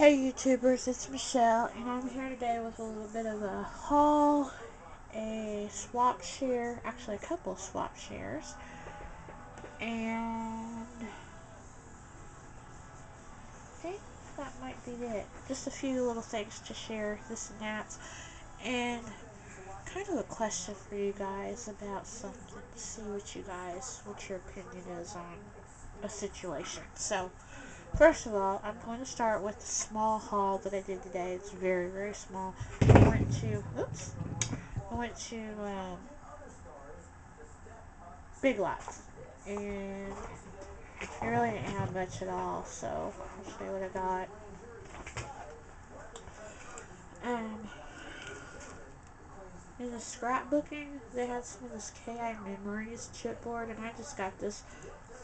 Hey YouTubers, it's Michelle, and I'm here today with a little bit of a haul, a swap share, actually a couple swap shares, and I think that might be it. Just a few little things to share, this and that, and kind of a question for you guys about something, see what your opinion is on a situation. So, first of all, I'm going to start with the small haul that I did today. It's very, very small. I went to Big Lots, and I really didn't have much at all, so I'll show you what I got. Um, in the scrapbooking, they had some of this KI Memories chipboard, and I just got this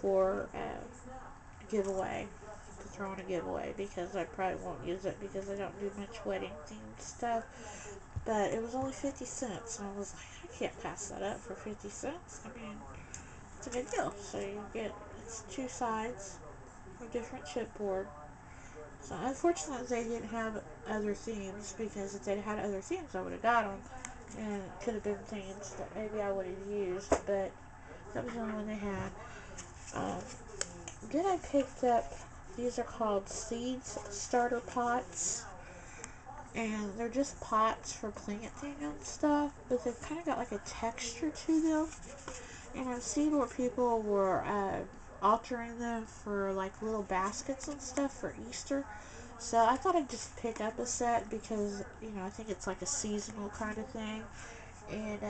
for a giveaway, to throw in a giveaway, because I probably won't use it because I don't do much wedding themed stuff. But it was only 50 cents, and I was like, I can't pass that up for 50 cents. I mean, it's a good deal. So you get, it's two sides of different chipboard. So unfortunately they didn't have other themes, because if they'd had other themes I would have got them, and it could have been themes that maybe I would have used, but that was the only one they had. Um, then I picked up, these are called seeds starter pots, and they're just pots for planting and stuff, but they've kind of got like a texture to them. And I've seen where people were altering them for like little baskets and stuff for Easter. So I thought I'd just pick up a set because, I think it's like a seasonal kind of thing. And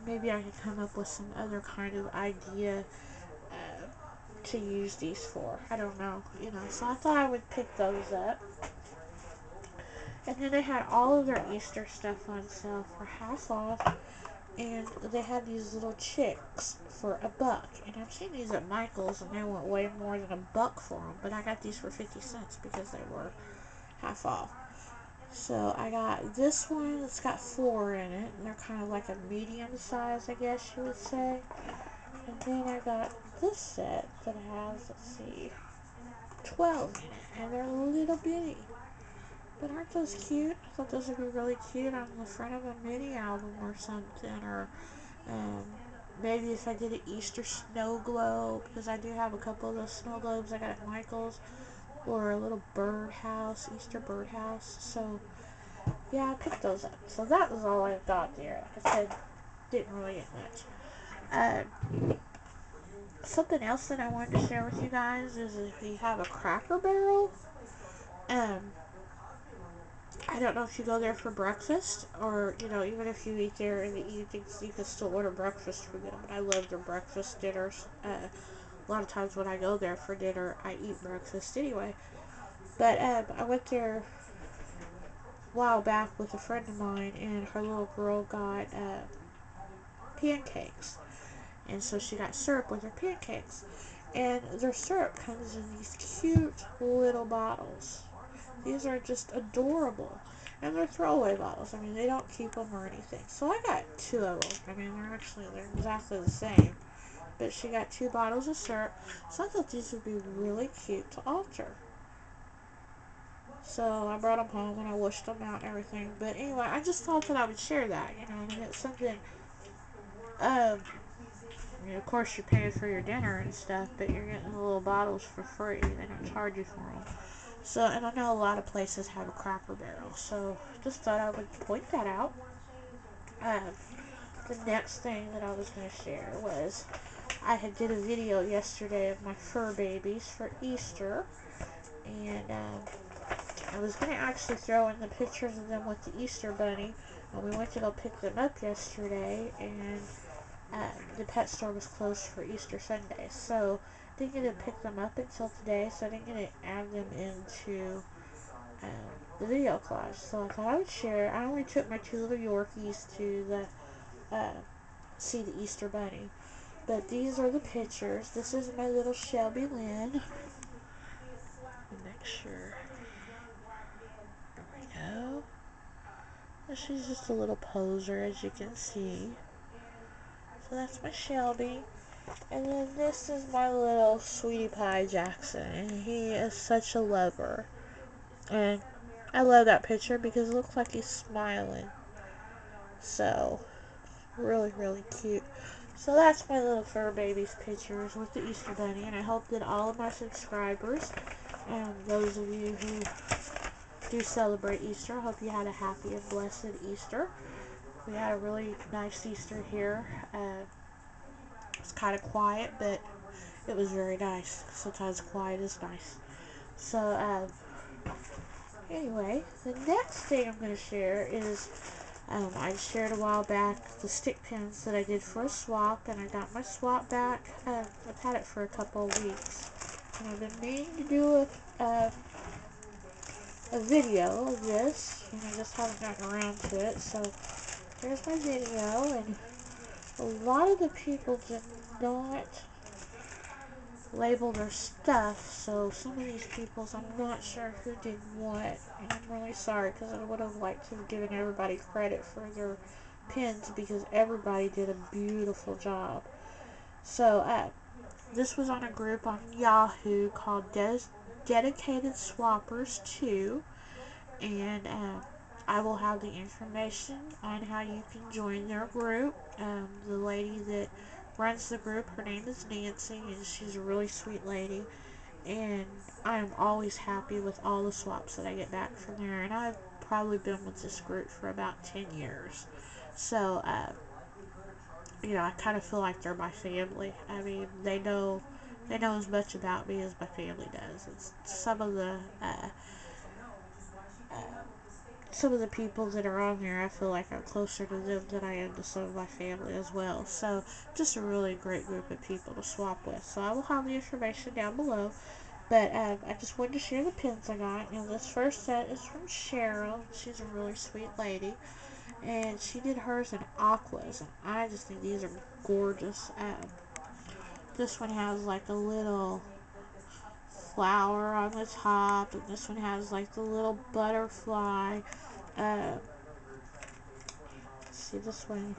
maybe I could come up with some other kind of idea to use these for. I don't know, So I thought I would pick those up. And then they had all of their Easter stuff on sale for half off. And they had these little chicks for $1. And I've seen these at Michael's, and they went way more than $1 for them. But I got these for 50 cents because they were half off. So I got this one that's got 4 in it. And they're kind of like a medium size, I guess you would say. And then I got this set that has, 12 in it. And they're little bitty. But aren't those cute? I thought those would be really cute on the front of a mini album or something. Or maybe if I did an Easter snow globe, because I do have a couple of those snow globes I got at Michael's. Or a little birdhouse, Easter birdhouse. So, yeah, I picked those up. So that was all I got there. Like I said, didn't really get much. Something else that I wanted to share with you guys is if you have a Cracker Barrel, I don't know if you go there for breakfast, or, even if you eat there in the evenings, you can still order breakfast for them. But I love their breakfast dinners. A lot of times when I go there for dinner, I eat breakfast anyway. But I went there a while back with a friend of mine, and her little girl got pancakes. And so she got syrup with her pancakes. And their syrup comes in these cute little bottles. These are just adorable. And they're throwaway bottles. I mean, they don't keep them or anything. So I got 2 of them. I mean, they're exactly the same. But she got 2 bottles of syrup. So I thought these would be really cute to alter. So I brought them home and I washed them out and everything. But anyway, I just thought that I would share that. I mean, it's something. Of course, you're paying for your dinner and stuff, but you're getting the little bottles for free. They don't charge you for them. So, and I know a lot of places have a Cracker Barrel, so just thought I would point that out. The next thing that I was going to share was I had did a video yesterday of my fur babies for Easter, and I was going to actually throw in the pictures of them with the Easter bunny, and we went to go pick them up yesterday, and the pet store was closed for Easter Sunday, so didn't get to pick them up until today, so I didn't get to add them into the video collage. So I thought I would share. I only took my 2 little Yorkies to see the Easter Bunny, but these are the pictures. This is my little Shelby Lynn. Make sure. There we go. She's just a little poser, as you can see. So that's my Shelby. And then this is my little Sweetie Pie Jackson, and he is such a lover. And I love that picture because it looks like he's smiling. So, really, really cute. So that's my little fur baby's pictures with the Easter Bunny. And I hope that all of my subscribers and those of you who do celebrate Easter, I hope you had a happy and blessed Easter. We had a really nice Easter here. It was kind of quiet, but it was very nice. Sometimes quiet is nice. So, anyway, the next thing I'm going to share is I shared a while back the stick pins that I did for a swap, and I got my swap back. I've had it for a couple of weeks, and I've been meaning to do a video of this, and I just haven't gotten around to it. So here's my video, and a lot of the people did not label their stuff, so some of these people, I'm not sure who did what, and I'm really sorry because I would have liked to have given everybody credit for their pins because everybody did a beautiful job. So this was on a group on Yahoo called Dedicated Swappers 2, and I will have the information on how you can join their group. The lady that runs the group, her name is Nancy, and she's a really sweet lady. And I'm always happy with all the swaps that I get back from there. And I've probably been with this group for about 10 years. So, I kind of feel like they're my family. I mean, they know as much about me as my family does. It's uh, some of the people that are on there, I feel like I'm closer to them than I am to some of my family as well. So, just a really great group of people to swap with. So, I will have the information down below. But I just wanted to share the pins I got. This first set is from Cheryl. She's a really sweet lady. And she did hers in aquas. And I just think these are gorgeous. This one has like a little flower on the top. And this one has like the little butterfly. See this one?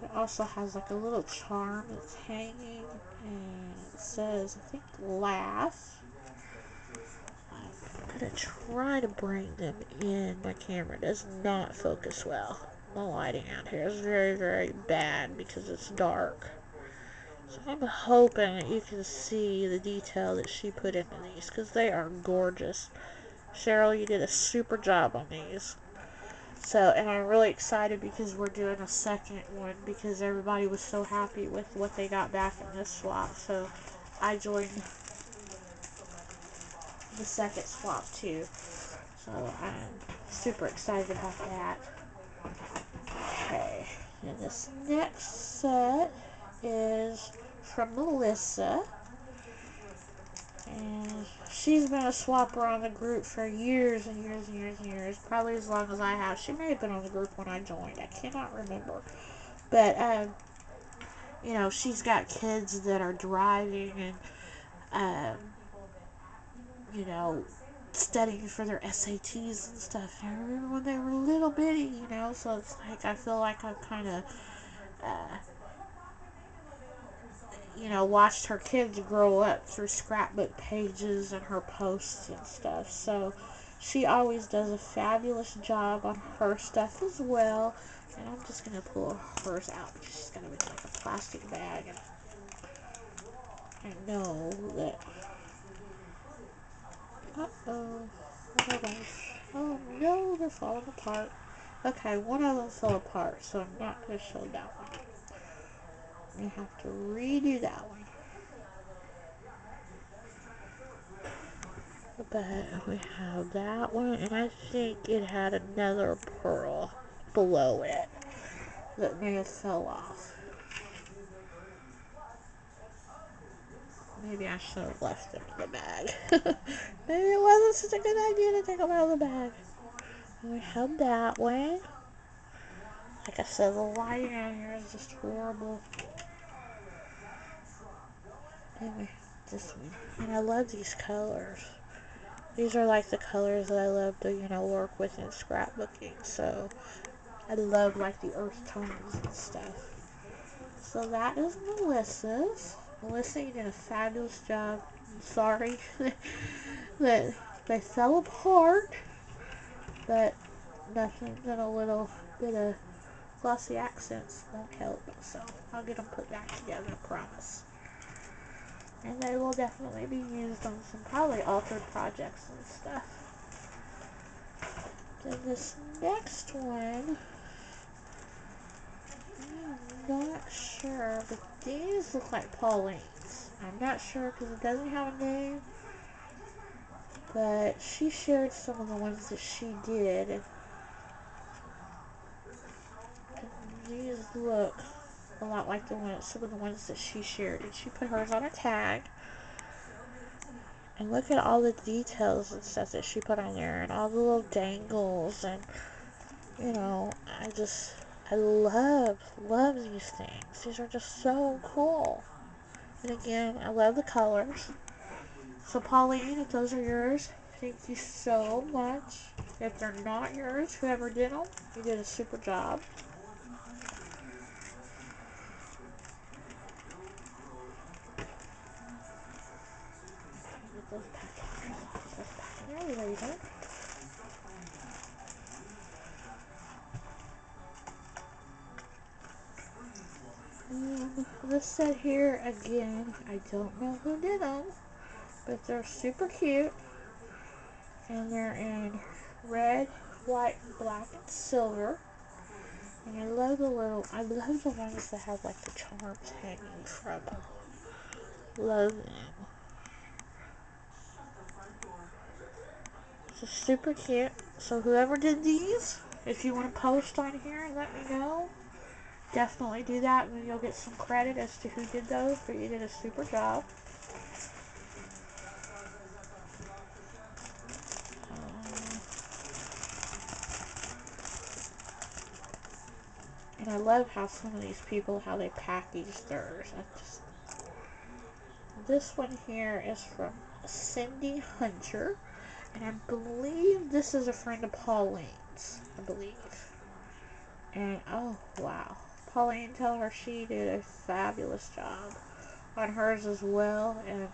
It also has like a little charm that's hanging. And it says, I think, laugh. I'm going to try to bring them in. My camera does not focus well. The lighting out here is very, very bad because it's dark. So I'm hoping that you can see the detail that she put into these because they are gorgeous. Cheryl, you did a super job on these. So, and I'm really excited because we're doing a second one because everybody was so happy with what they got back in this swap. So I joined the second swap too. So I'm super excited about that. Okay, and this next set is from Melissa. And she's been a swapper on the group for years and years and years and years. Probably as long as I have. She may have been on the group when I joined. I cannot remember. But, she's got kids that are driving and, studying for their SATs and stuff. And I remember when they were little bitty, so it's like I feel like I've kind of, watched her kids grow up through scrapbook pages and her posts and stuff. So she always does a fabulous job on her stuff as well. And I'm just going to pull hers out because she's got it in like a plastic bag. And I know that... Uh-oh. Oh no, they're falling apart. Okay, one of them fell apart, so I'm not going to show that one. We have to redo that one. But we have that one, and I think it had another pearl below it that may have fell off. Maybe I should have left them in the bag. Maybe it wasn't such a good idea to take them out of the bag. And we have that one. Like I said, the lighting out here is just horrible. And we have this one. And I love these colors. These are like the colors that I love to, work with in scrapbooking. So I love like the earth tones and stuff. So that is Melissa's. Melissa, you did a fabulous job. I'm sorry that They fell apart, but nothing than a little bit of glossy accents won't help. So I'll get them put back together, I promise. And they will definitely be used on some probably authored projects and stuff. Then this next one, I'm not sure, but these look like Pauline's. I'm not sure because it doesn't have a name, but she shared some of the ones that she did. And these look a lot like some of the ones that she shared, and she put hers on a tag. And look at all the details and stuff that she put on there, and all the little dangles, and you know, I love these things. These are just so cool. And again, I love the colors. So Pauline, if those are yours, thank you so much. If they're not yours, whoever did them, you did a super job. Get those back in there later. This set here, again, I don't know who did them, but they're super cute. And they're in red, white, black, and silver. And I love the ones that have like the charms hanging from them. Love them. So super cute. So whoever did these, if you want to post on here and let me know, definitely do that, and then you'll get some credit as to who did those, but you did a super job. And I love how some of these people, how they package theirs. This one here is from Cindy Hunter, and I believe this is a friend of Pauline's, I believe. And oh wow, Pauline, tell her she did a fabulous job on hers as well. And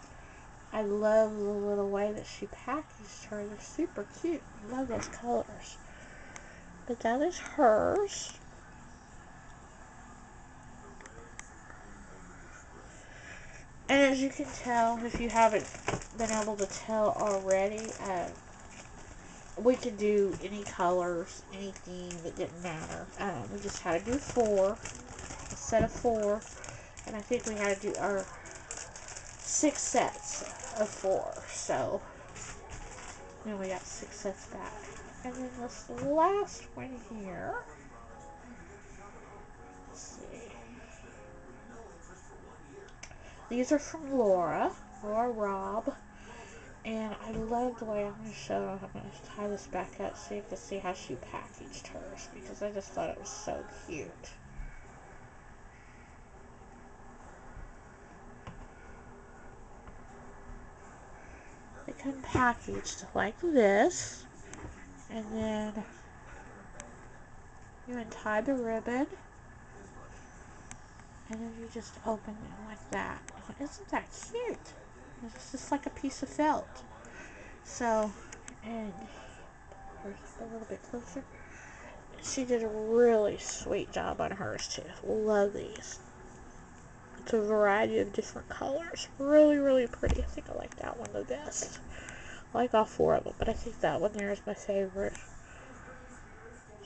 I love the little way that she packaged her. They're super cute. I love those colors. But that is hers. And as you can tell, if you haven't been able to tell already, we could do any colors, anything that didn't matter. We just had to do 4, a set of 4, and I think we had to do our 6 sets of 4. So then we got 6 sets back. And then this last one here, let's see. These are from Laura Robb. And I love the way, I'm going to tie this back up so you can see how she packaged hers, because I just thought it was so cute. They come packaged like this, and then you untie the ribbon, and then you just open it like that. Isn't that cute? It's just like a piece of felt. So, and a little bit closer. She did a really sweet job on hers too. Love these. It's a variety of different colors. Really, really pretty. I think I like that one the best. I like all 4 of them, but I think that one there is my favorite.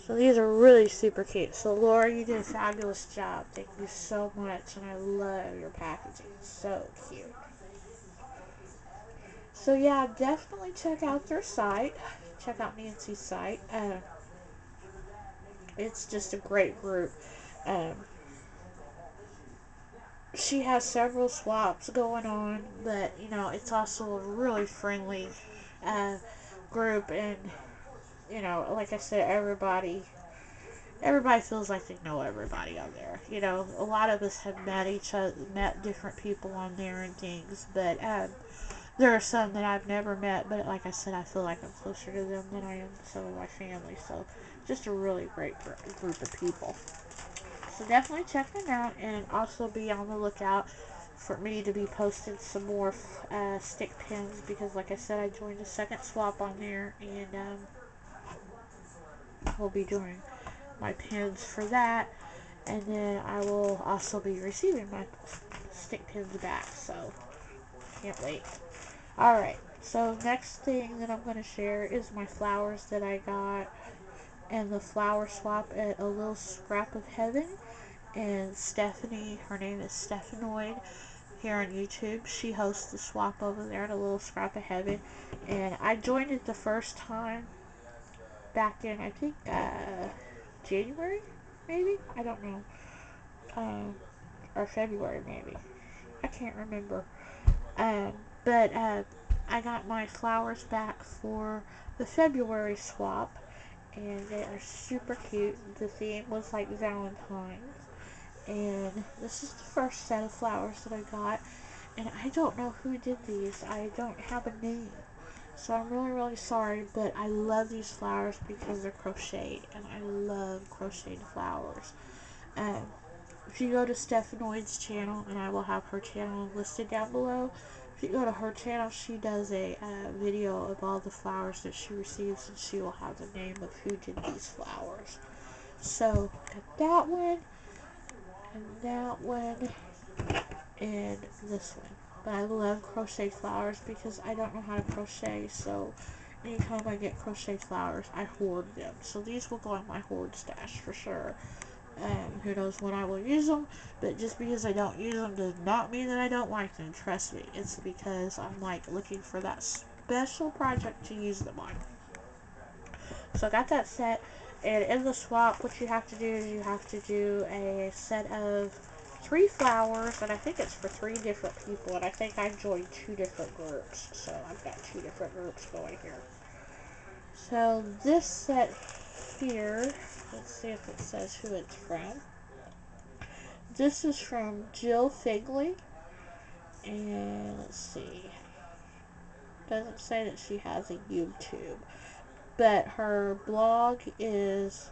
So these are really super cute. So Laura, you did a fabulous job. Thank you so much, and I love your packaging. It's so cute. So yeah, definitely check out their site. Check out Nancy's site. It's just a great group. She has several swaps going on, but you know, it's also a really friendly group, and you know, like I said, everybody feels like they know everybody on there. You know, a lot of us have met different people on there and things, but there are some that I've never met, but like I said, I feel like I'm closer to them than I am to some of my family. So just a really great group of people. So definitely check them out, and also be on the lookout for me to be posting some more stick pins, because like I said, I joined a second swap on there, and we'll be doing my pins for that, and then I will also be receiving my stick pins back, so can't wait. Alright, so next thing that I'm going to share is my flowers that I got and the flower swap at a Lil Scrap of Heaven. And Stephanie, her name is Stephanoid here on YouTube. She hosts the swap over there at a Lil Scrap of Heaven. And I joined it the first time back in, I think, January, maybe? I don't know. Or February, maybe. I can't remember. Um, but I got my flowers back for the February swap, and they are super cute. The theme was like Valentine's, and this is the first set of flowers that I got, and I don't know who did these. I don't have a name, so I'm really, really sorry, but I love these flowers because they're crocheted, and I love crocheted flowers. If you go to Stephanoid's channel, and I will have her channel listed down below, if you go to her channel, she does a video of all the flowers that she receives, and she will have the name of who did these flowers. So, got that one, and that one, and this one. But I love crochet flowers because I don't know how to crochet, so anytime I get crochet flowers, I hoard them. So these will go in my hoard stash for sure. Who knows when I will use them, but just because I don't use them does not mean that I don't like them. Trust me, it's because I'm like looking for that special project to use them on. So I got that set, and in the swap, what you have to do is you have to do a set of 3 flowers, and I think it's for 3 different people, and I think I joined 2 different groups, so I've got 2 different groups going here. So this set here, let's see if it says who it's from. This is from Jill Figley, and let's see, doesn't say that she has a YouTube, but her blog is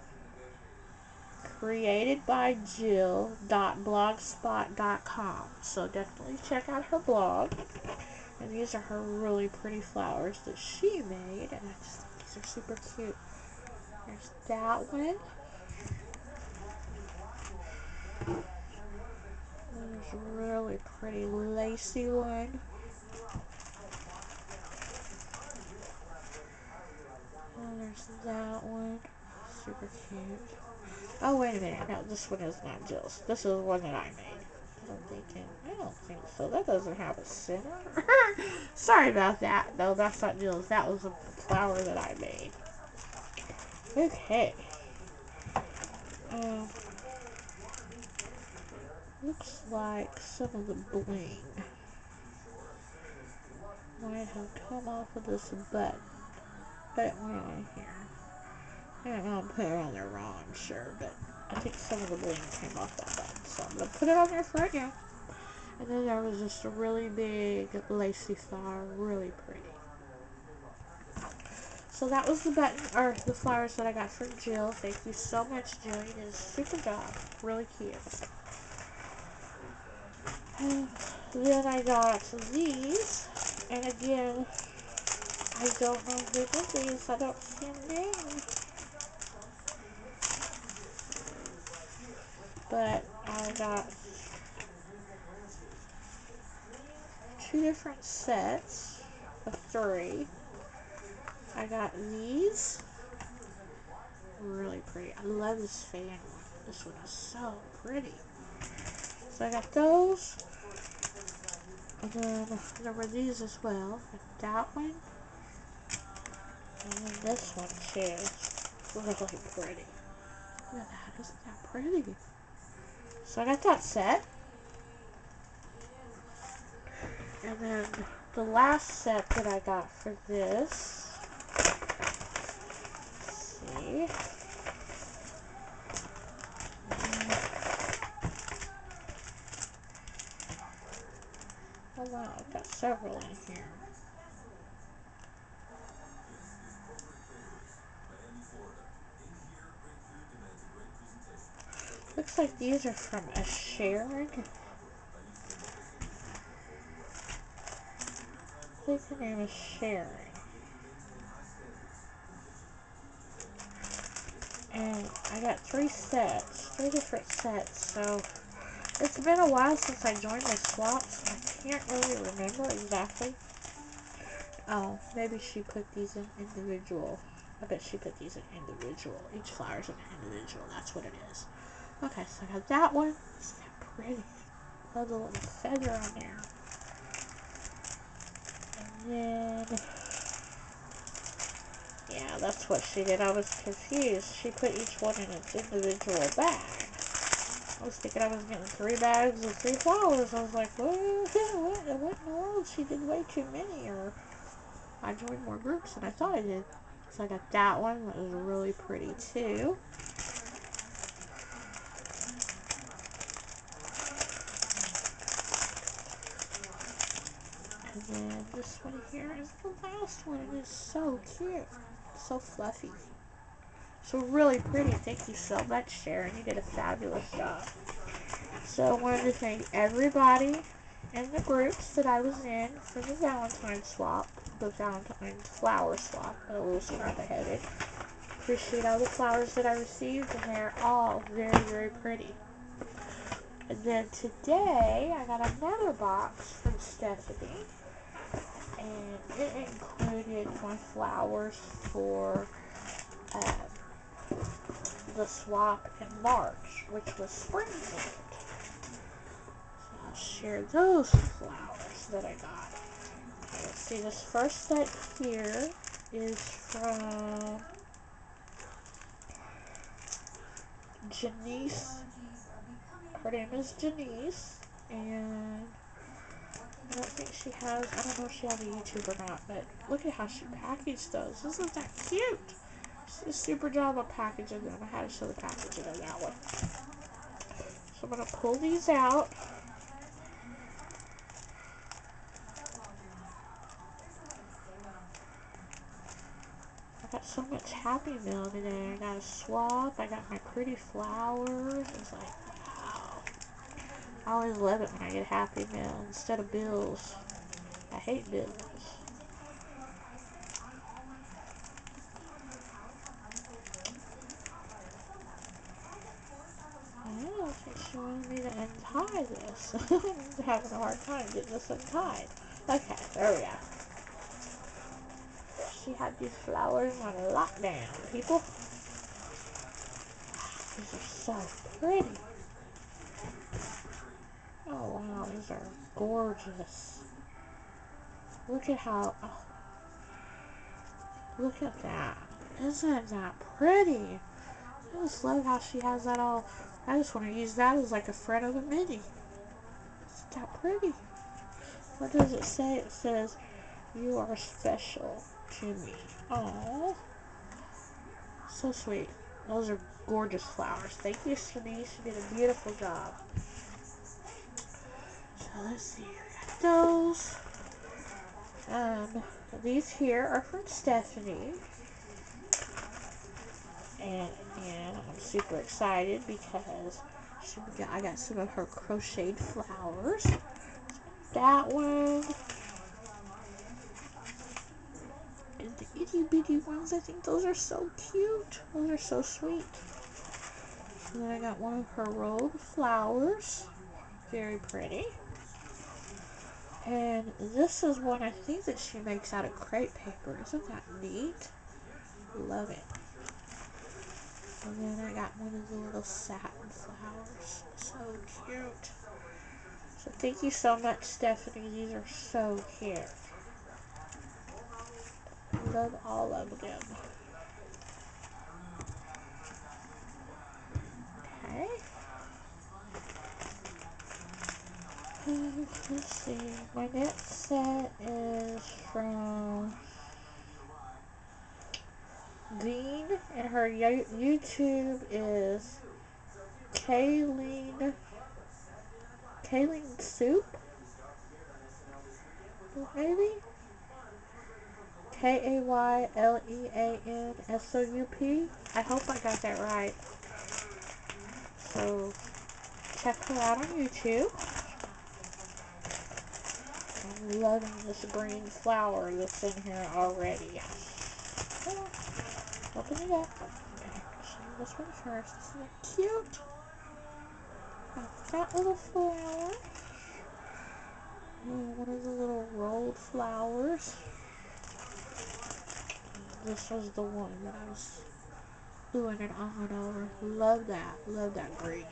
createdbyjill.blogspot.com, so definitely check out her blog. And these are her really pretty flowers that she made, and I just think these are super cute. There's that one. There's a really pretty lacy one. And there's that one. Super cute. Oh, wait a minute. No, this one is not Jill's. This is one that I made. I don't think so. That doesn't have a center. Sorry about that. No, that's not Jill's. That was a flower that I made. Okay. Looks like some of the bling might have come off of this button. Put it on here. I don't know, I put it on there wrong, I'm sure, but I think some of the bling came off that button, so I'm going to put it on there for right now. And then there was just a really big lacy flower, really pretty. So that was the button, or the flowers that I got from Jill. Thank you so much, Jill. You did a super job. Really cute. And then I got these, and again, I don't know who did these. I don't see a name. But I got 2 different sets of 3. I got these. Really pretty. I love this fan one. This one is so pretty. So I got those. And then there were these as well. That one. And then this one too. Really pretty. Look at that. Isn't that pretty? So I got that set. And then the last set that I got for this. Let's see. Oh wow, I've got several in here. Looks like these are from a Sharon. think her name is Sharon. And I got 3 different sets, so it's been a while since I joined the swaps. I can't really remember exactly. Oh, maybe she put these in individual. I bet she put these in individual. Each flower's an individual. That's what it is. Okay, so I got that one. Isn't that pretty? Love the little feather on there. And then, yeah, that's what she did. I was confused. She put each one in its individual bag. I was thinking I was getting 3 bags of 3 flowers. I was like, what in the world? She did way too many, or I joined more groups than I thought I did. So I got that one. That was really pretty too. And then this one here is the last one. It is so cute. So fluffy. So really pretty. Thank you so much, Sharon. You did a fabulous job. So I wanted to thank everybody in the groups that I was in for the Valentine's swap. The Valentine's flower swap. A Lil Scrap of Heaven. Appreciate all the flowers that I received, and they're all very, very pretty. And then today, I got another box from Stephanie, and it included my flowers for the swap in March, which was spring themed. So I'll share those flowers that I got. Okay, let's see, this first set here is from Janice. Her name is Janice, and I don't think she has, I don't know if she has a YouTube or not, but look at how she packaged those. Isn't that cute? She did a super job of packaging them. I had to show the packaging of that one. So I'm going to pull these out. I got so much Happy Mail today. I got a swap. I got my pretty flowers. It's like, wow. I always love it when I get Happy Mail instead of bills. I hate bills. I don't think she wanted me to untie this. I'm having a hard time getting this untied. Okay, there we go. She had these flowers on lockdown, people. These are so pretty. Oh wow, these are gorgeous. Look at how, oh, look at that. Isn't that pretty? I just love how she has that all. I just want to use that as like a front of a mini. Isn't that pretty? What does it say? It says, "You are special to me." Aww. So sweet. Those are gorgeous flowers. Thank you, Shanice. You did a beautiful job. So let's see. I got those. These here are from Stephanie. And I'm super excited because I got some of her crocheted flowers. That one. And the itty bitty ones, I think those are so cute. Those are so sweet. And then I got one of her rolled flowers. Very pretty. And this is one I think that she makes out of crepe paper. Isn't that neat? Love it. And then I got one of the little satin flowers. So cute. So thank you so much, Stephanie. These are so cute. Love all of them. Okay. Let's see. My next set is from Dean, and her YouTube is Kayleen Soup, maybe? KAYLEANSOUP. I hope I got that right. So check her out on YouTube. I'm loving this green flower that's in here already. Come on, open it up. Okay, show you this one first. Isn't it cute? That little flower. One of the little rolled flowers. This was the one that I was doing it on over. Love that. Love that green.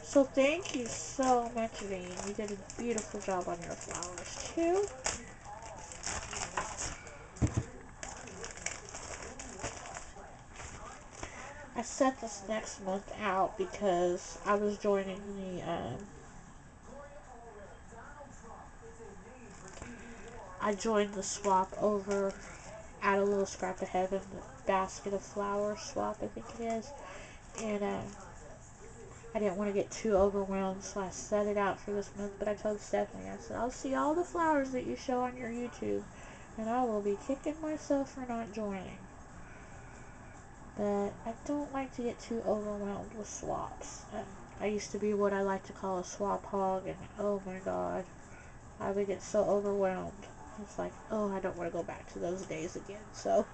So thank you so much, Vane. You did a beautiful job on your flowers too. I set this next month out because I was joining the I joined the swap over at a Lil Scrap of Heaven, the basket of flowers swap, I think it is. And I didn't want to get too overwhelmed, so I set it out for this month. But I told Stephanie, I said, I'll see all the flowers that you show on your YouTube, and I will be kicking myself for not joining. But I don't like to get too overwhelmed with swaps. I used to be what I like to call a swap hog, and oh my god, I would get so overwhelmed. It's like, oh, I don't want to go back to those days again. So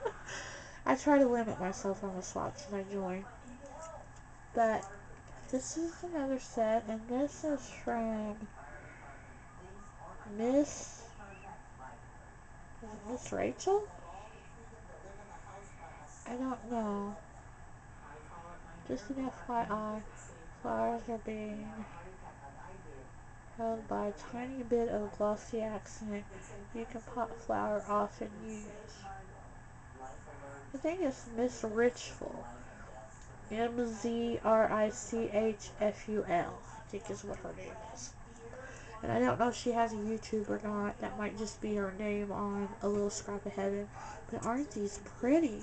I try to limit myself on the swaps that I join. But this is another set, and this is from Miss Rachel? I don't know. Just an FYI, flowers are being held by a tiny bit of glossy accent you can pop flower off and use. I think it's Miss Richful. Mzrichful, I think is what her name is. And I don't know if she has a YouTube or not. That might just be her name on A Lil Scrap of Heaven. But aren't these pretty?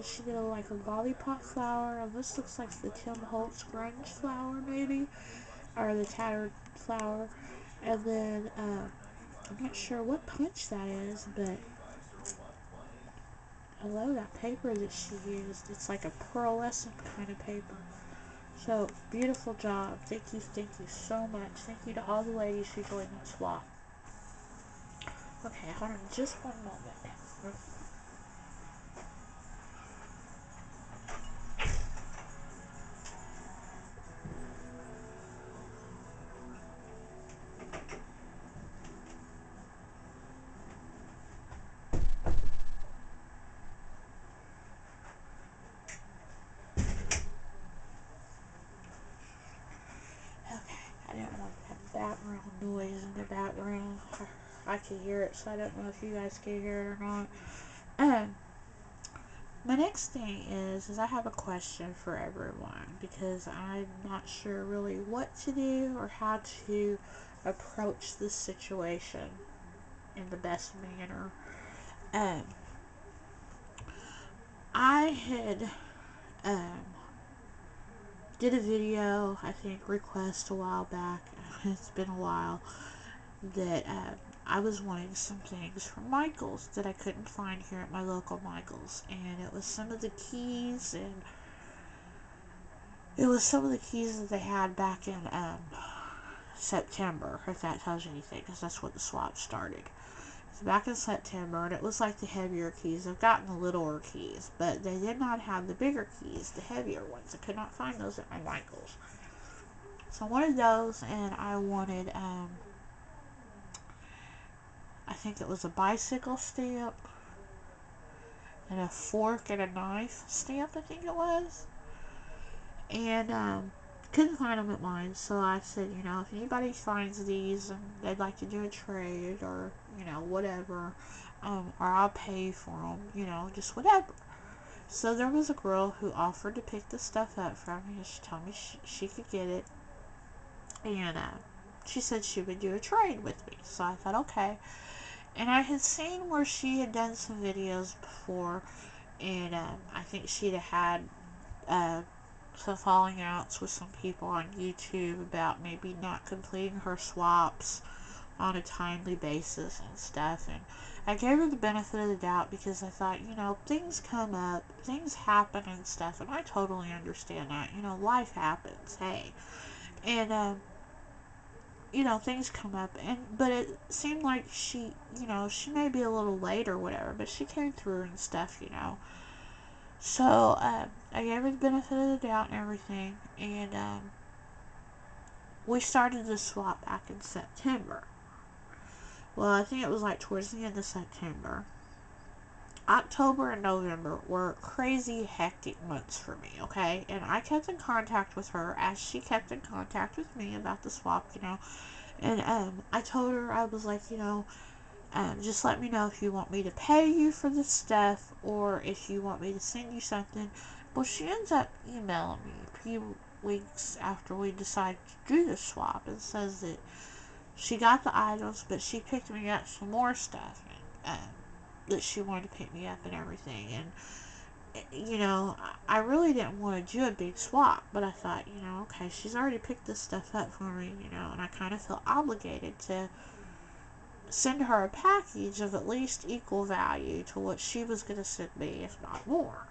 She did like a lollipop flower. And this looks like the Tim Holtz grunge flower, maybe. Or the tattered flower. And then, I'm not sure what punch that is, but I love that paper that she used. It's like a pearlescent kind of paper. So, beautiful job. Thank you so much. Thank you to all the ladies who joined the swap. Okay, hold on just one moment. Okay, I didn't want that background noise in the background. I can hear it, so I don't know if you guys can hear it or not. My next thing is I have a question for everyone because I'm not sure really what to do or how to approach this situation in the best manner. I had did a video, I think, request a while back. It's been a while that I was wanting some things from Michael's that I couldn't find here at my local Michael's, and it was some of the keys, and it was some of the keys that they had back in September, if that tells you anything, because that's when the swap started. It's back in September, and it was like the heavier keys. I've gotten the littler keys, but they did not have the bigger keys, the heavier ones. I could not find those at my Michael's. So I wanted those, and I wanted, I think it was a bicycle stamp, and a fork and a knife stamp, I think it was. And, couldn't find them at mine, so I said, you know, if anybody finds these and they'd like to do a trade or, you know, whatever, or I'll pay for them, you know, just whatever. So there was a girl who offered to pick the stuff up from me, and she told me she could get it, and she said she would do a trade with me. So I thought, okay. And I had seen where she had done some videos before, and I think she'd had some falling outs with some people on YouTube about maybe not completing her swaps on a timely basis and stuff. And I gave her the benefit of the doubt because I thought, you know, things come up, things happen and stuff, and I totally understand that. You know, life happens, hey. And, things come up, but it seemed like she may be a little late or whatever, but she came through and stuff. So, I gave her the benefit of the doubt and everything, and, we started the swap back in September. Well, I think it was like towards the end of September. October and November were crazy hectic months for me, okay? And I kept in contact with her as she kept in contact with me about the swap. And I told her, I was like, just let me know if you want me to pay you for this stuff or if you want me to send you something. Well, she ends up emailing me a few weeks after we decided to do the swap and says that she got the items, but she picked me up some more stuff. And, that she wanted to pick me up and everything. And, I really didn't want to do a big swap, but I thought, okay, she's already picked this stuff up for me, and I kind of felt obligated to send her a package of at least equal value to what she was going to send me, if not more.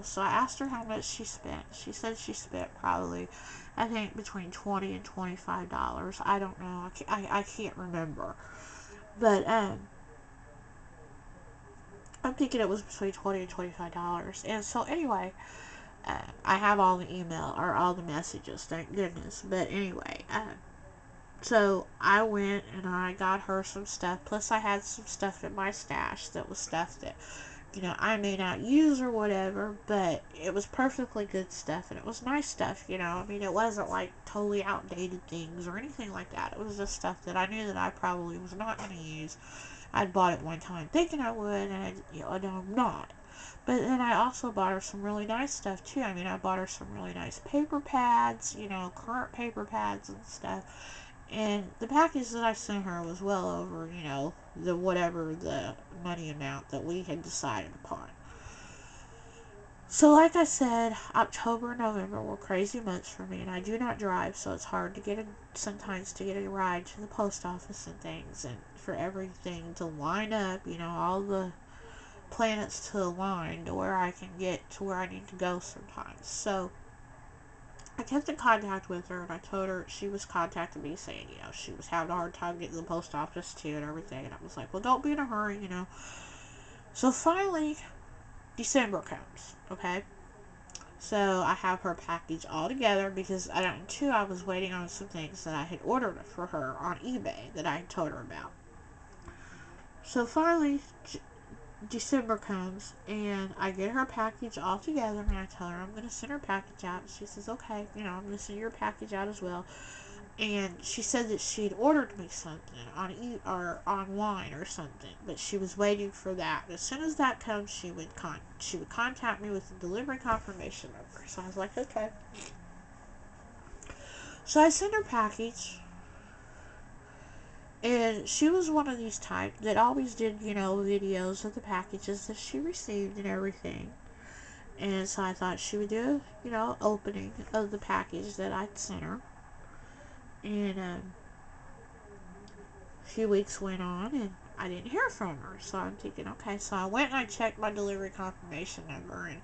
So I asked her how much she spent. She said she spent probably, I think, between $20 and $25. I don't know. I can't remember. But, I'm thinking it was between $20 and $25. And so anyway, I have all the email or all the messages, thank goodness. But anyway, so I went and I got her some stuff. Plus I had some stuff in my stash that was stuff that, I may not use or whatever, but it was perfectly good stuff and it was nice stuff, I mean, it wasn't like totally outdated things or anything like that. It was just stuff that I knew that I probably was not going to use. I'd bought it one time thinking I would, and I'm not. But then I also bought her some really nice stuff too. I mean, I bought her some really nice paper pads, current paper pads and stuff. And the package that I sent her was well over, the whatever the money amount that we had decided upon. So like I said, October and November were crazy months for me, and I do not drive, so it's hard to sometimes to get a ride to the post office and things, and for everything to line up, all the planets to align to where I can get to where I need to go sometimes. So I kept in contact with her, and I told her she was contacting me saying, she was having a hard time getting to the post office too and everything, and I was like, well, don't be in a hurry. So finally, December comes, okay? So I have her package all together because I was waiting on some things that I had ordered for her on eBay that I had told her about. So finally, December comes and I get her package all together and I tell her I'm going to send her package out. She says, okay, I'm going to send your package out as well. And she said that she'd ordered me something or online or something, but she was waiting for that. As soon as that comes, she would contact me with the delivery confirmation number. So I was like, okay. So I sent her package, and she was one of these type that always did, videos of the packages that she received and everything. And so I thought she would do, opening of the package that I'd sent her. And a few weeks went on and I didn't hear from her. So I'm thinking, okay. So I went and I checked my delivery confirmation number and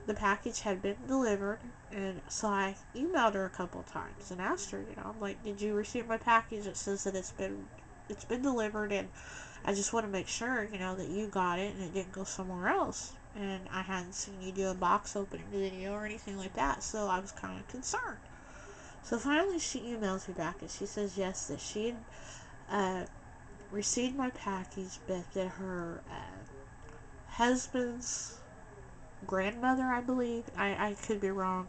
the package had been delivered. And so I emailed her a couple times and asked her, I'm like, did you receive my package? It says that it's been delivered and I just want to make sure, that you got it and it didn't go somewhere else. And I hadn't seen you do a box opening video or anything like that. So I was kind of concerned. So finally she emails me back and she says yes, that she had received my package, but that her husband's grandmother, I believe, I could be wrong,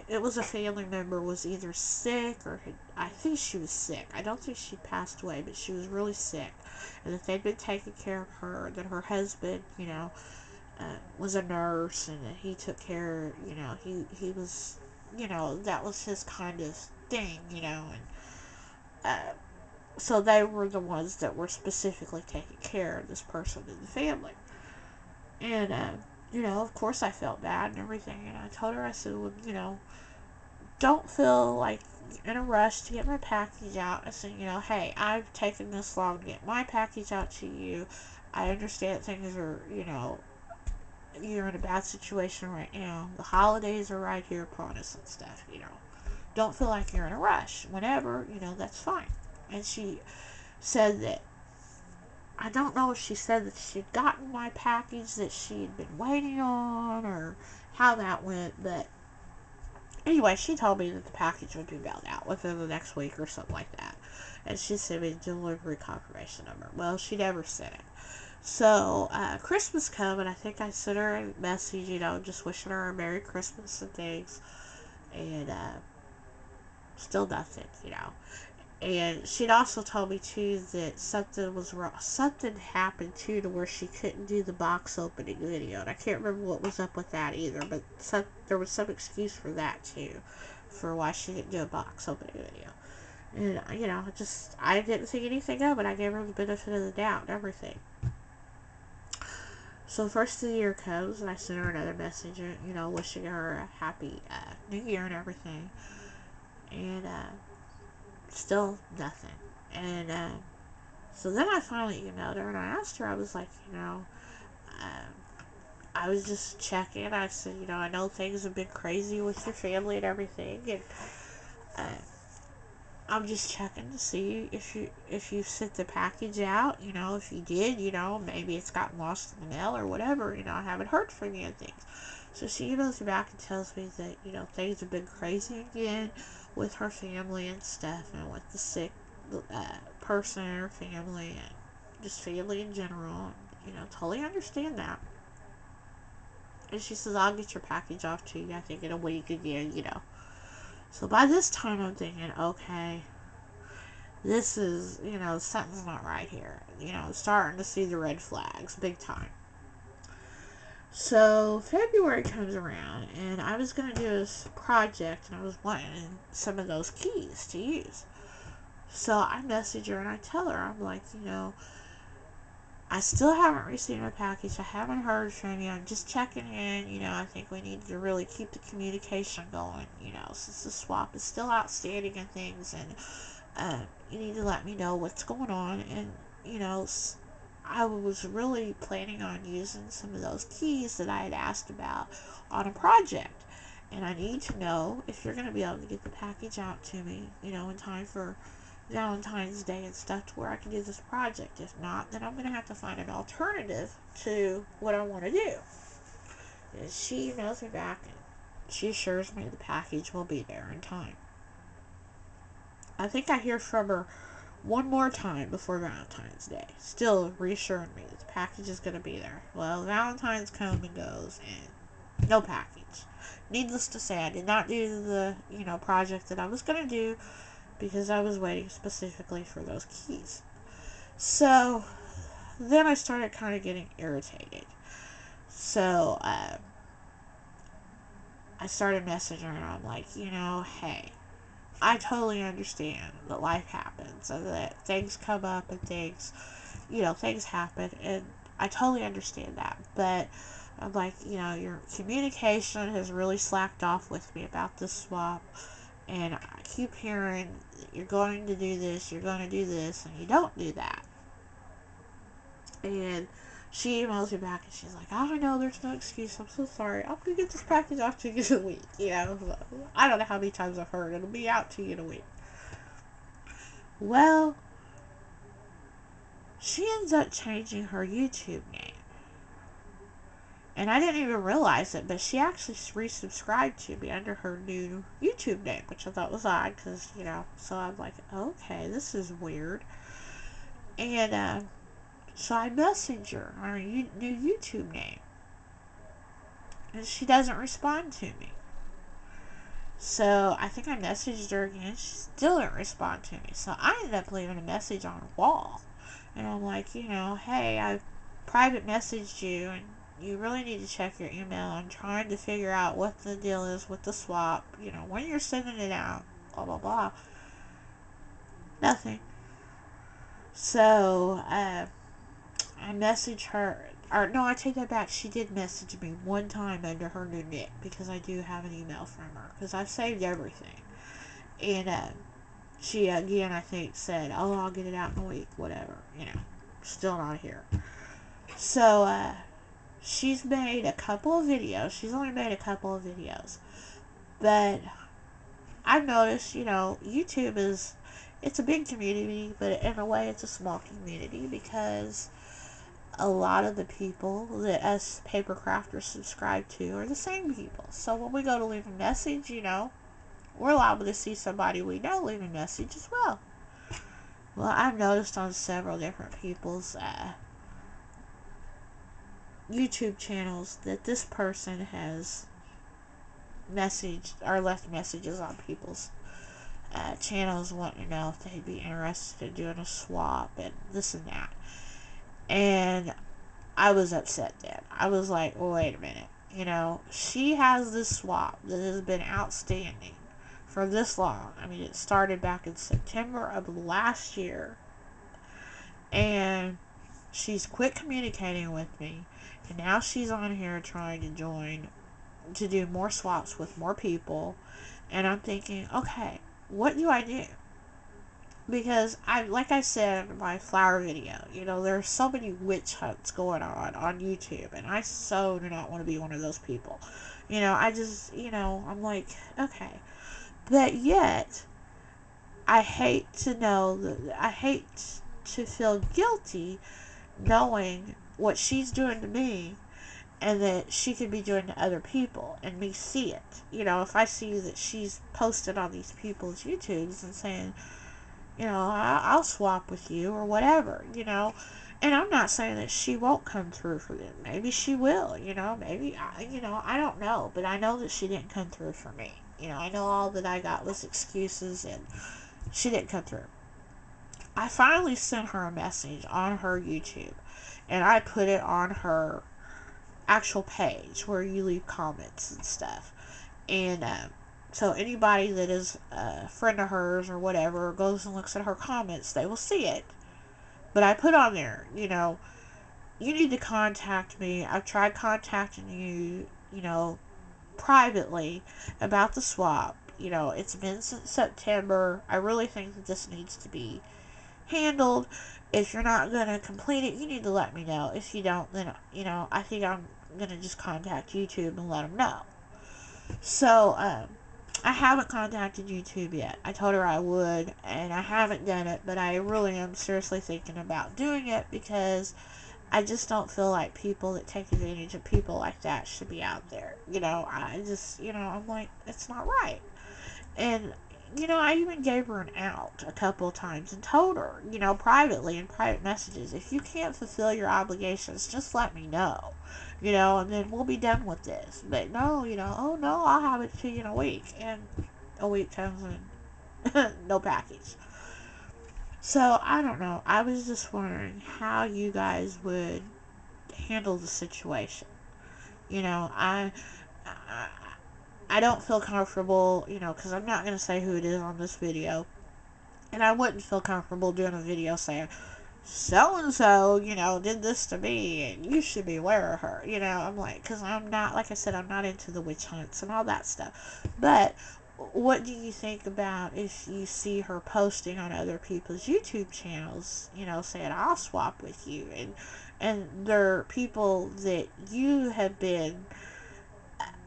it was a family member, was either sick or I think she was sick. I don't think she passed away, but she was really sick, and that they'd been taking care of her, that her husband, was a nurse, and that he took care, he was, that was his kind of thing, and so they were the ones that were specifically taking care of this person in the family. And, of course I felt bad and everything, and I told her, I said, well, don't feel like in a rush to get my package out. I said, hey, I've taken this long to get my package out to you. I understand things are, you're in a bad situation right now. The holidays are right here upon us and stuff, Don't feel like you're in a rush. Whenever, that's fine. And she said that, I don't know if she said that she'd gotten my package that she'd been waiting on or how that went, but anyway, she told me that the package would be mailed out within the next week or something like that. And she sent me a delivery confirmation number. Well, she never sent it. So, Christmas come, and I think I sent her a message, just wishing her a Merry Christmas and things. And, still nothing. And she'd also told me, too, that something was wrong. Something happened, too, to where she couldn't do the box opening video. And I can't remember what was up with that either. But there was some excuse for that, too. For why she didn't do a box opening video. And, I didn't think anything of it. I gave her the benefit of the doubt and everything. So, first of the year comes, and I sent her another message, wishing her a happy new year and everything. And, still nothing. And so then I finally emailed her and I asked her, I was like, I was just checking. I said, I know things have been crazy with your family and everything, and I'm just checking to see if you sent the package out. If you did, maybe it's gotten lost in the mail or whatever. I haven't heard from you and things. So she emails me back and tells me that, things have been crazy again with her family and stuff, and with the sick person in her family, and just family in general. Totally understand that. And she says, I'll get your package off to you, I think, in a week again. So by this time, I'm thinking, okay, this is, something's not right here. Starting to see the red flags, big time. So, February comes around, and I was going to do this project, and I was wanting some of those keys to use. So, I message her, and I tell her, I'm like, I still haven't received my package. I haven't heard from you. I'm just checking in. I think we need to really keep the communication going, since the swap is still outstanding and things, and you need to let me know what's going on. And, I was really planning on using some of those keys that I had asked about on a project. And I need to know if you're going to be able to get the package out to me, in time for Valentine's Day and stuff to where I can do this project. If not, then I'm going to have to find an alternative to what I want to do. And she emails me back and she assures me the package will be there in time. I think I hear from her one more time before Valentine's Day, still reassuring me that the package is going to be there. Well, Valentine's comes and goes, and no package. Needless to say, I did not do the, project that I was going to do because I was waiting specifically for those keys. So, then I started kind of getting irritated. So, I started messaging her, and I'm like, hey, I totally understand that life happens and that things come up and things happen, and I totally understand that. But I'm like, your communication has really slacked off with me about this swap, and I keep hearing you're going to do this, you're going to do this, and you don't do that. And she emails me back and she's like, I know there's no excuse. I'm so sorry. I'm going to get this package off to you in a week. I don't know how many times I've heard it'll be out to you in a week. Well, she ends up changing her YouTube name. And I didn't even realize it, but she actually resubscribed to me under her new YouTube name, which I thought was odd because, so I'm like, okay, this is weird. And, so I message her on her new YouTube name. And she doesn't respond to me. So I think I messaged her again. She still didn't respond to me. So I ended up leaving a message on her wall. And I'm like, hey, I private messaged you and you really need to check your email. I'm trying to figure out what the deal is with the swap. When you're sending it out. Blah, blah, blah. Nothing. So, I messaged her, or no, I take that back. She did message me one time under her new nick because I do have an email from her because I've saved everything. And she again, I think, said, "Oh, I'll get it out in a week, whatever." Still not here. So she's made a couple of videos. She's only made a couple of videos, but I've noticed, YouTube is it's a big community, but in a way it's a small community because a lot of the people that us paper crafters subscribe to are the same people. So when we go to leave a message, we're liable to see somebody we know leave a message as well. Well, I've noticed on several different people's YouTube channels that this person has messaged or left messages on people's channels wanting to know if they'd be interested in doing a swap and this and that. And I was upset then. I was like, well, wait a minute. She has this swap that has been outstanding for this long. I mean, it started back in September of last year. And she's quit communicating with me. And now she's on here trying to join to do more swaps with more people. And I'm thinking, okay, what do I do? Because like I said in my flower video, there's so many witch hunts going on YouTube, and I so do not want to be one of those people. I just, I'm like, okay. But yet, I hate I hate to feel guilty knowing what she's doing to me and that she could be doing to other people and me see it. If I see that she's posted on these people's YouTubes and saying, I'll swap with you or whatever, and I'm not saying that she won't come through for them. Maybe she will, maybe, I don't know, but I know that she didn't come through for me. I know all that I got was excuses and she didn't come through. I finally sent her a message on her YouTube and I put it on her actual page where you leave comments and stuff. And, so anybody that is a friend of hers or whatever goes and looks at her comments, they will see it. But I put on there, you need to contact me. I've tried contacting you, privately about the swap. It's been since September. I really think that this needs to be handled. If you're not going to complete it, you need to let me know. If you don't, then, I think I'm going to just contact YouTube and let them know. So, I haven't contacted YouTube yet. I told her I would, and I haven't done it, but I really am seriously thinking about doing it because I just don't feel like people that take advantage of people like that should be out there. I just, I'm like, it's not right. And, I even gave her an out a couple of times and told her, privately in private messages, if you can't fulfill your obligations, just let me know. And then we'll be done with this. But no, oh no, I'll have it to you in a week. And a week comes and no package. So, I don't know. I was just wondering how you guys would handle the situation. I don't feel comfortable, because I'm not going to say who it is on this video. And I wouldn't feel comfortable doing a video saying, so-and-so, did this to me, and you should be aware of her. I'm like, because I'm not, like I said, I'm not into the witch hunts and all that stuff. But what do you think about if you see her posting on other people's YouTube channels, saying, I'll swap with you, and they're people that you have been,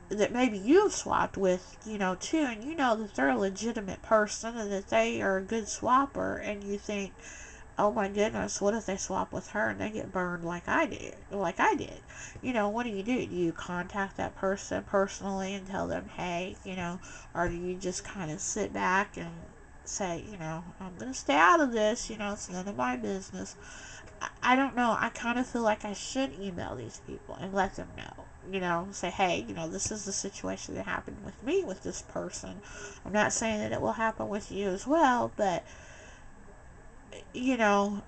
that maybe you've swapped with, too, and that they're a legitimate person and that they are a good swapper, and you think, oh my goodness, what if they swap with her and they get burned like I did? What do? Do you contact that person personally and tell them, hey, or do you just kind of sit back and say, I'm going to stay out of this, it's none of my business. I don't know. I kind of feel like I should email these people and let them know. Say, hey, this is the situation that happened with me with this person. I'm not saying that it will happen with you as well, but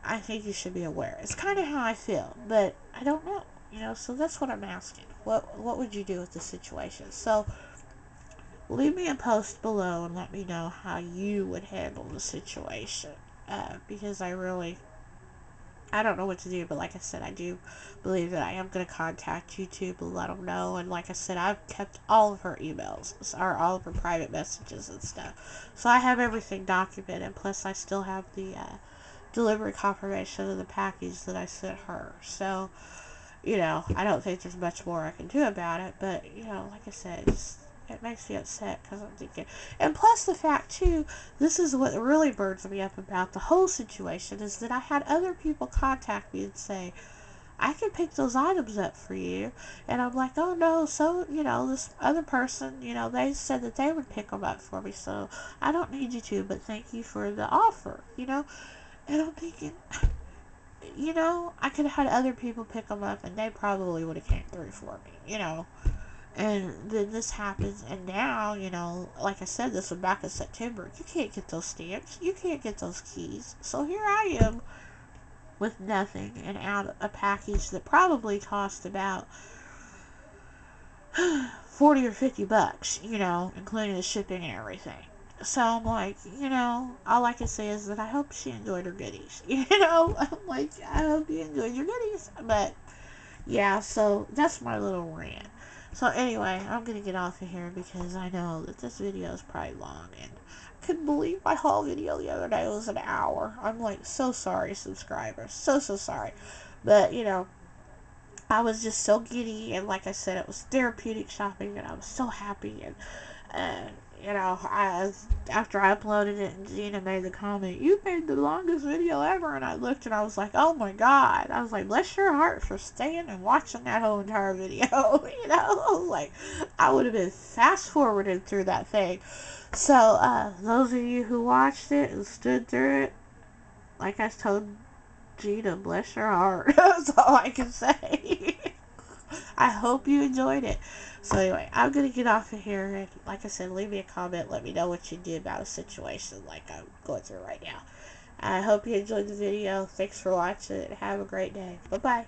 I think you should be aware. It's kind of how I feel, but I don't know, so that's what I'm asking. What would you do with the situation? So, leave me a post below and let me know how you would handle the situation, because I don't know what to do, but like I said, I do believe that I am going to contact YouTube and let them know, and like I said, I've kept all of her emails, or all of her private messages and stuff, so I have everything documented, plus I still have the, delivery confirmation of the package that I sent her. So, I don't think there's much more I can do about it, but, like I said, It makes me upset because I'm thinking, and plus the fact too, this is what really burns me up about the whole situation, is that I had other people contact me and say, I can pick those items up for you. And I'm like, oh no, so, this other person, they said that they would pick them up for me, so I don't need you to, but thank you for the offer. And I'm thinking, I could have had other people pick them up and they probably would have came through for me. And then this happens, and now, like I said, this was back in September. You can't get those stamps. You can't get those keys. So here I am with nothing and out a package that probably cost about 40 or 50 bucks, including the shipping and everything. So I'm like, all I can say is that I hope she enjoyed her goodies. I'm like, I hope you enjoyed your goodies. But yeah, so that's my little rant. So anyway, I'm gonna get off of here because I know that this video is probably long, and I couldn't believe my whole video the other day was an hour. I'm like, so sorry, subscribers, so sorry. But I was just so giddy, and like I said, it was therapeutic shopping, and I was so happy. And after I uploaded it, and Gina made the comment, "You made the longest video ever," and I looked and I was like, "Oh my god!" I was like, "Bless your heart for staying and watching that whole entire video." I was like, I would have been fast forwarded through that thing. So those of you who watched it and stood through it, like I told Gina, bless your heart. That's all I can say. I hope you enjoyed it. So anyway, I'm going to get off of here, and like I said, leave me a comment. Let me know what you did about a situation like I'm going through right now. I hope you enjoyed the video. Thanks for watching. Have a great day. Bye-bye.